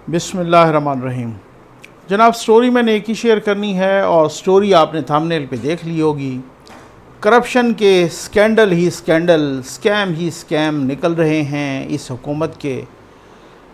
बिस्मिल्लाहिर्रहमानिर्रहीम। जनाब, स्टोरी मैंने एक ही शेयर करनी है और स्टोरी आपने थंबनेल पे देख ली होगी। करप्शन के स्कैंडल ही स्कैंडल, स्कैम ही स्कैम निकल रहे हैं इस हुकूमत के,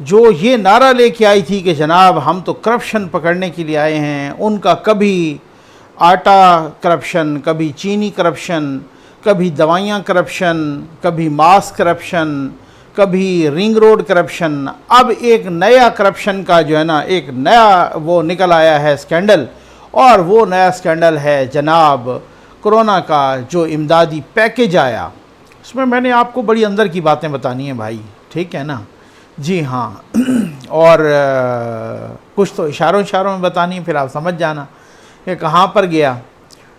जो ये नारा लेके आई थी कि जनाब हम तो करप्शन पकड़ने के लिए आए हैं। उनका कभी आटा करप्शन, कभी चीनी करप्शन, कभी दवाइयाँ करप्शन, कभी मास्क करप्शन, कभी रिंग रोड करप्शन। अब एक नया करप्शन का जो है ना, एक नया वो निकल आया है स्कैंडल, और वो नया स्कैंडल है जनाब कोरोना का जो इमदादी पैकेज आया। उसमें मैंने आपको बड़ी अंदर की बातें बतानी है भाई, ठीक है ना जी हाँ। और कुछ तो इशारों में बतानी है, फिर आप समझ जाना कि कहाँ पर गया।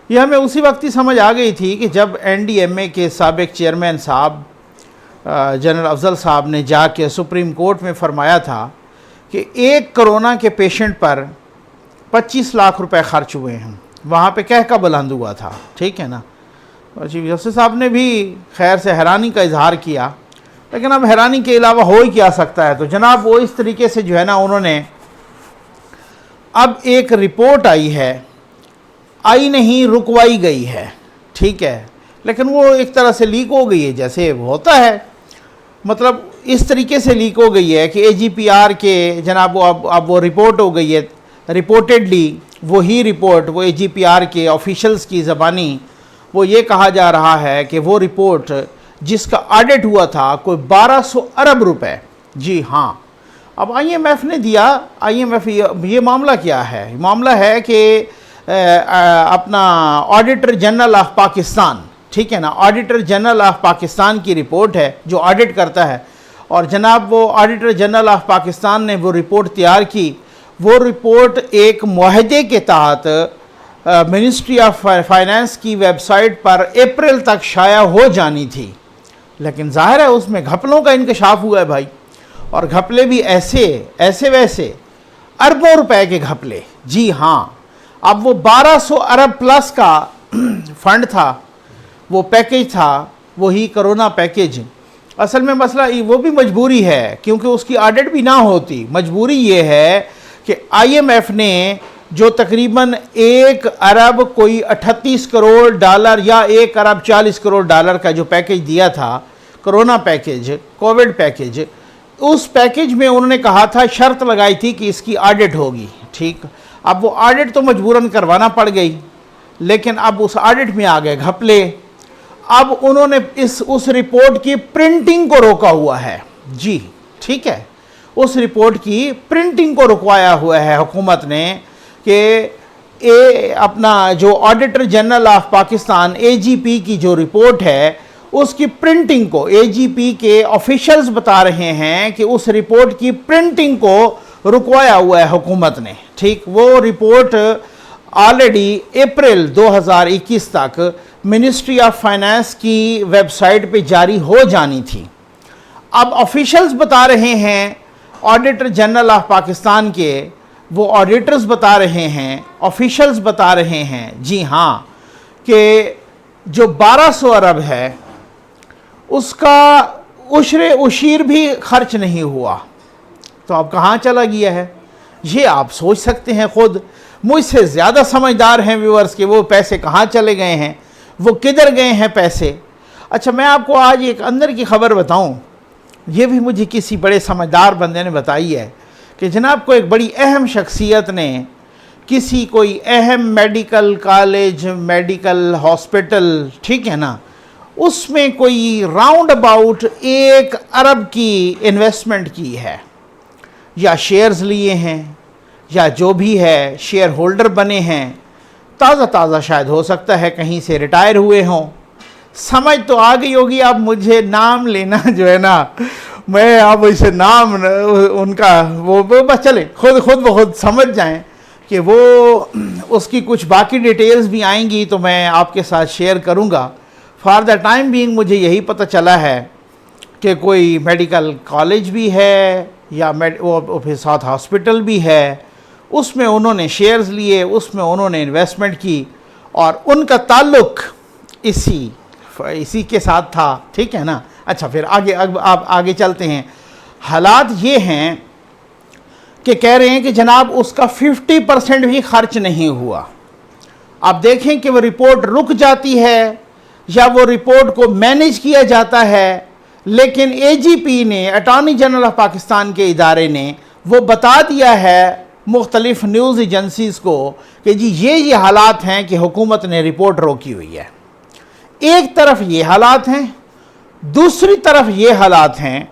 ये हमें उसी वक्त ही समझ आ गई थी कि जब NDMA के साबिक चेयरमैन साहब जनरल अफजल साहब ने जाके सुप्रीम कोर्ट में फरमाया था कि एक कोरोना के पेशेंट पर 25 लाख रुपए खर्च हुए हैं। वहाँ पे कह का बुलंद हुआ था, ठीक है ना। और चीफ जस्टिस साहब ने भी खैर से हैरानी का इजहार किया, लेकिन अब हैरानी के अलावा हो ही क्या सकता है। तो जनाब वो इस तरीके से जो है ना, उन्होंने अब एक रिपोर्ट आई है, आई नहीं रुकवाई गई है, ठीक है, लेकिन वो एक तरह से लीक हो गई है, जैसे होता है। मतलब इस तरीके से लीक हो गई है कि AGPR के जनाब वो अब वो रिपोर्ट हो गई है। रिपोर्टेडली वही रिपोर्ट, वो AGPR के ऑफिशियल्स की ज़बानी वो ये कहा जा रहा है कि वो रिपोर्ट जिसका ऑडिट हुआ था कोई 1200 अरब रुपए। जी हाँ, अब IMF ने दिया। IMF ये मामला क्या है? मामला है कि अपना ऑडिटर जनरल ऑफ पाकिस्तान, ठीक है ना, ऑडिटर जनरल ऑफ पाकिस्तान की रिपोर्ट है जो ऑडिट करता है। और जनाब वो ऑडिटर जनरल ऑफ पाकिस्तान ने वो रिपोर्ट तैयार की। वो रिपोर्ट एक मुआहदे के तहत मिनिस्ट्री ऑफ फाइनेंस की वेबसाइट पर अप्रैल तक शाया हो जानी थी, लेकिन जाहिर है उसमें घपलों का इंकशाफ हुआ है भाई। और घपले भी ऐसे वैसे अरबों रुपए के घपले। जी हाँ, अब वो 1200 अरब प्लस का फंड था, वो पैकेज था, वही कोरोना पैकेज। असल में मसला वो भी मजबूरी है, क्योंकि उसकी ऑडिट भी ना होती। मजबूरी ये है कि IMF ने जो तकरीबन 1 अरब कोई 38 करोड़ डॉलर या 1 अरब 40 करोड़ डॉलर का जो पैकेज दिया था, कोरोना पैकेज, कोविड पैकेज, उस पैकेज में उन्होंने कहा था, शर्त लगाई थी कि इसकी ऑडिट होगी, ठीक। अब वो ऑडिट तो मजबूरन करवाना पड़ गई, लेकिन अब उस ऑडिट में आ गए घपले। अब उन्होंने उस रिपोर्ट की प्रिंटिंग को रोका हुआ है। जी ठीक है, उस रिपोर्ट की प्रिंटिंग को रुकवाया हुआ है हुकूमत ने कि अपना जो auditor general of Pakistan AGP की जो रिपोर्ट है उसकी प्रिंटिंग को, AGP के ऑफिशियल्स बता रहे हैं कि उस रिपोर्ट की प्रिंटिंग को रुकवाया हुआ है हुकूमत ने, ठीक। वो रिपोर्ट ऑलरेडी अप्रैल 2021 तक मिनिस्ट्री ऑफ फाइनेंस की वेबसाइट पे जारी हो जानी थी। अब ऑफिशियल्स बता रहे हैं, ऑडिटर जनरल ऑफ पाकिस्तान के वो ऑडिटर्स बता रहे हैं, ऑफिशियल्स बता रहे हैं, जी हाँ, कि जो 1200 अरब है उसका उशीर भी खर्च नहीं हुआ। तो अब कहाँ चला गया है ये आप सोच सकते हैं खुद। मुझसे ज़्यादा समझदार हैं व्यूअर्स कि वो पैसे कहाँ चले गए हैं, वो किधर गए हैं पैसे। अच्छा, मैं आपको आज एक अंदर की खबर बताऊं, ये भी मुझे किसी बड़े समझदार बंदे ने बताई है कि जनाब को एक बड़ी अहम शख्सियत ने किसी कोई अहम मेडिकल कॉलेज, मेडिकल हॉस्पिटल, ठीक है ना, उसमें कोई राउंड अबाउट 1 अरब की इन्वेस्टमेंट की है, या शेयर्स लिए हैं, या जो भी है शेयर होल्डर बने हैं। ताज़ा शायद हो सकता है कहीं से रिटायर हुए हों। समझ तो आ गई होगी। अब मुझे नाम लेना जो है ना, मैं अब इसे नाम उनका वो बस चले खुद समझ जाएं कि वो उसकी कुछ बाकी डिटेल्स भी आएंगी तो मैं आपके साथ शेयर करूंगा। फॉर द टाइम बीइंग मुझे यही पता चला है कि कोई मेडिकल कॉलेज भी है या वो फिर साथ हॉस्पिटल भी है, उसमें उन्होंने शेयर्स लिए, उसमें उन्होंने इन्वेस्टमेंट की और उनका ताल्लुक़ इसी के साथ था, ठीक है ना। अच्छा, फिर आगे अब आप आगे चलते हैं। हालात ये हैं कि कह रहे हैं कि जनाब उसका 50% भी खर्च नहीं हुआ। आप देखें कि वो रिपोर्ट रुक जाती है या वो रिपोर्ट को मैनेज किया जाता है, लेकिन एजीपी ने, अटॉर्नी जनरल ऑफ पाकिस्तान के इदारे ने वो बता दिया है मुख्तलिफ न्यूज़ एजेंसीज़ को कि जी ये हालात हैं कि हुकूमत ने रिपोर्ट रोकी हुई है। एक तरफ ये हालात हैं, दूसरी तरफ ये हालात हैं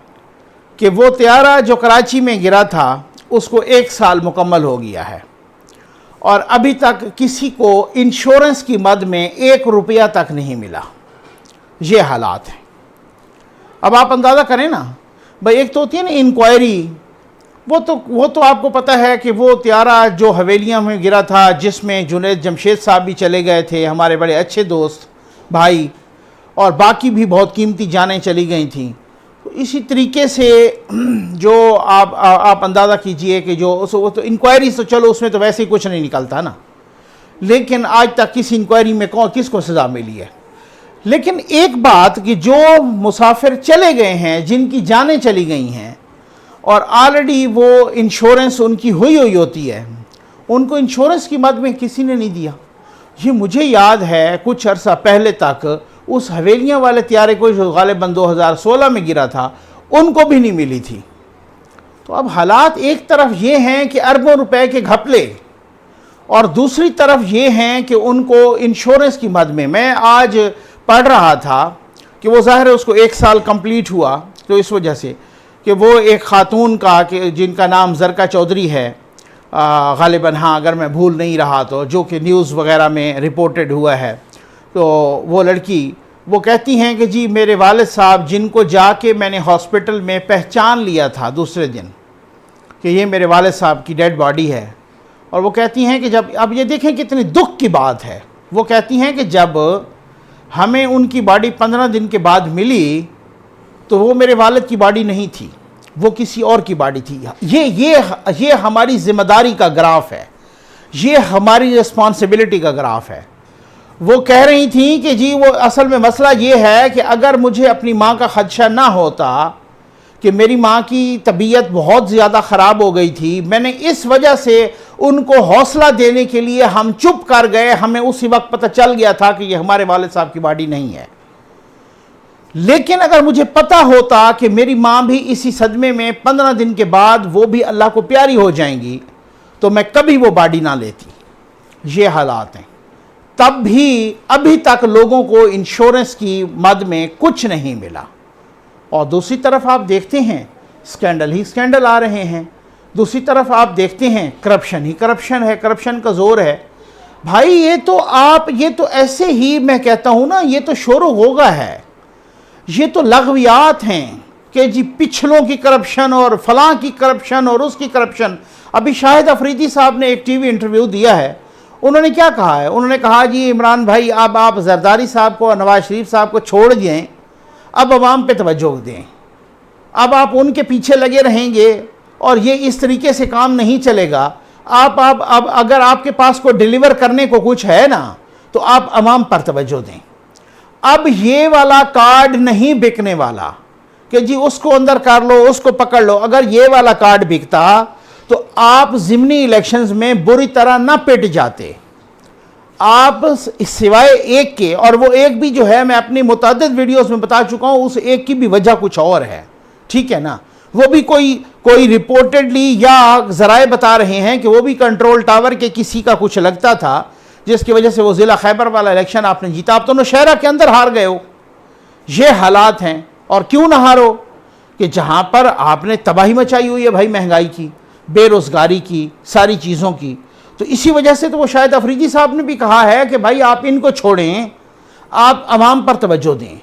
कि वो त्यारा जो कराची में गिरा था उसको 1 साल मुकम्मल हो गया है और अभी तक किसी को इंश्योरेंस की मद में 1 रुपया तक नहीं मिला। ये हालात हैं। अब आप अंदाज़ा करें ना भाई, एक तो होती है ना इंक्वायरी, वो तो आपको पता है कि वो त्यारा जो हवेलियाँ में गिरा था जिसमें जुनैद जमशेद साहब भी चले गए थे, हमारे बड़े अच्छे दोस्त भाई, और बाकी भी बहुत कीमती जानें चली गई थी। तो इसी तरीके से जो आप अंदाज़ा कीजिए कि वो तो इंक्वायरी तो चलो उसमें तो वैसे ही कुछ नहीं निकलता ना, लेकिन आज तक किस इंक्वायरी में किसको सज़ा मिली है। लेकिन एक बात कि जो मुसाफिर चले गए हैं, जिनकी जानें चली गई हैं और ऑलरेडी वो इंश्योरेंस उनकी हुई होती है, उनको इंश्योरेंस की मद में किसी ने नहीं दिया। ये मुझे याद है कुछ अर्सा पहले तक उस हवेलियाँ वाले त्यारे को जो गालिबन 2016 में गिरा था, उनको भी नहीं मिली थी। तो अब हालात एक तरफ ये हैं कि अरबों रुपए के घपले, और दूसरी तरफ ये हैं कि उनको इंश्योरेंस की मद में। मैं आज पढ़ रहा था कि वो ज़ाहिर है उसको 1 साल कंप्लीट हुआ, तो इस वजह से कि वो एक खातून का कि जिनका नाम ज़रका चौधरी है गालिबन, हाँ अगर मैं भूल नहीं रहा तो, जो कि न्यूज़ वगैरह में रिपोर्टेड हुआ है, तो वो लड़की वो कहती हैं कि जी मेरे वालिद साहब, जिनको जाके मैंने हॉस्पिटल में पहचान लिया था दूसरे दिन कि ये मेरे वालिद साहब की डेड बॉडी है, और वो कहती हैं कि जब, अब ये देखें कितनी दुख की बात है, वो कहती हैं कि जब हमें उनकी बॉडी 15 दिन के बाद मिली तो वो मेरे वालिद की बॉडी नहीं थी, वो किसी और की बॉडी थी। ये हमारी ज़िम्मेदारी का ग्राफ है, ये हमारी रिस्पॉन्सिबिलिटी का ग्राफ है। वो कह रही थी कि जी वो असल में मसला ये है कि अगर मुझे अपनी माँ का खदशा ना होता कि मेरी माँ की तबीयत बहुत ज़्यादा ख़राब हो गई थी, मैंने इस वजह से उनको हौसला देने के लिए हम चुप कर गए, हमें उसी वक्त पता चल गया था कि ये हमारे वालिद साहब की बॉडी नहीं है। लेकिन अगर मुझे पता होता कि मेरी माँ भी इसी सदमे में 15 दिन के बाद वो भी अल्लाह को प्यारी हो जाएंगी, तो मैं कभी वो बॉडी ना लेती। ये हालात हैं। तब भी अभी तक लोगों को इंश्योरेंस की मद में कुछ नहीं मिला, और दूसरी तरफ आप देखते हैं स्कैंडल ही स्कैंडल आ रहे हैं, दूसरी तरफ आप देखते हैं करप्शन ही करप्शन है, करप्शन का जोर है। भाई ये तो ऐसे ही मैं कहता हूँ ना, ये तो शोरो होगा है, ये तो लग़वियात हैं कि जी पिछलों की करप्शन और फलां की करप्शन और उसकी करप्शन। अभी शाहिद अफरीदी साहब ने एक टीवी इंटरव्यू दिया है, उन्होंने क्या कहा है, उन्होंने कहा जी इमरान भाई अब आप जरदारी साहब को और नवाज शरीफ साहब को छोड़ दें, अब अवाम पे तवज्जो दें, अब आप उनके पीछे लगे रहेंगे और ये इस तरीके से काम नहीं चलेगा। आप अब अगर आपके पास को डिलीवर करने को कुछ है ना, तो आप अवाम पर तवज्जो दें। अब ये वाला कार्ड नहीं बिकने वाला कि जी उसको अंदर कर लो, उसको पकड़ लो। अगर ये वाला कार्ड बिकता तो आप ज़िमनी इलेक्शंस में बुरी तरह ना पिट जाते। आप सिवाय एक के, और वो एक भी जो है मैं अपनी मुतअद्दिद वीडियोस में बता चुका हूँ, उस एक की भी वजह कुछ और है, ठीक है ना। वो भी कोई रिपोर्टेडली या ज़राए बता रहे हैं कि वो भी कंट्रोल टावर के किसी का कुछ लगता था, जिसकी वजह से वो ज़िला खैबर वाला इलेक्शन आपने जीता। आप तो नौशहरा के अंदर हार गए हो। ये हालात हैं, और क्यों ना हारो कि जहाँ पर आपने तबाही मचाई हुई है भाई, महंगाई की, बेरोज़गारी की, सारी चीज़ों की। तो इसी वजह से तो वो शायद अफरीदी साहब ने भी कहा है कि भाई आप इनको छोड़ें, आप अवाम पर तवज्जो दें,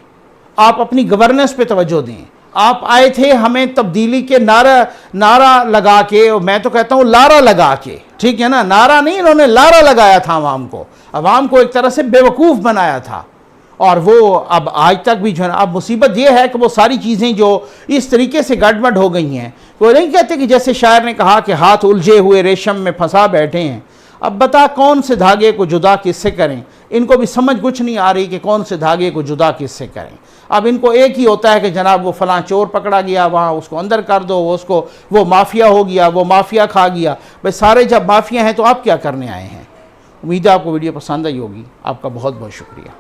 आप अपनी गवर्नेंस पे तवज्जो दें। आप आए थे हमें तब्दीली के नारा लगा के, और मैं तो कहता हूँ लारा लगा के, ठीक है ना, नारा नहीं, इन्होंने लारा लगाया था अवाम को एक तरह से बेवकूफ़ बनाया था। और वो अब आज तक भी जो है, अब मुसीबत ये है कि वो सारी चीज़ें जो इस तरीके से गड़बड़ हो गई हैं, वो नहीं कहते कि जैसे शायर ने कहा कि हाथ उलझे हुए रेशम में फंसा बैठे हैं। अब बता कौन से धागे को जुदा किससे करें। इनको भी समझ कुछ नहीं आ रही कि कौन से धागे को जुदा किससे करें। अब इनको एक ही होता है कि जनाब वो फलां चोर पकड़ा गया, वहाँ उसको अंदर कर दो, वो माफिया हो गया, वो माफिया खा गया। भाई सारे जब माफिया हैं तो आप क्या करने आए हैं। उम्मीद है आपको वीडियो पसंद आई होगी। आपका बहुत बहुत शुक्रिया।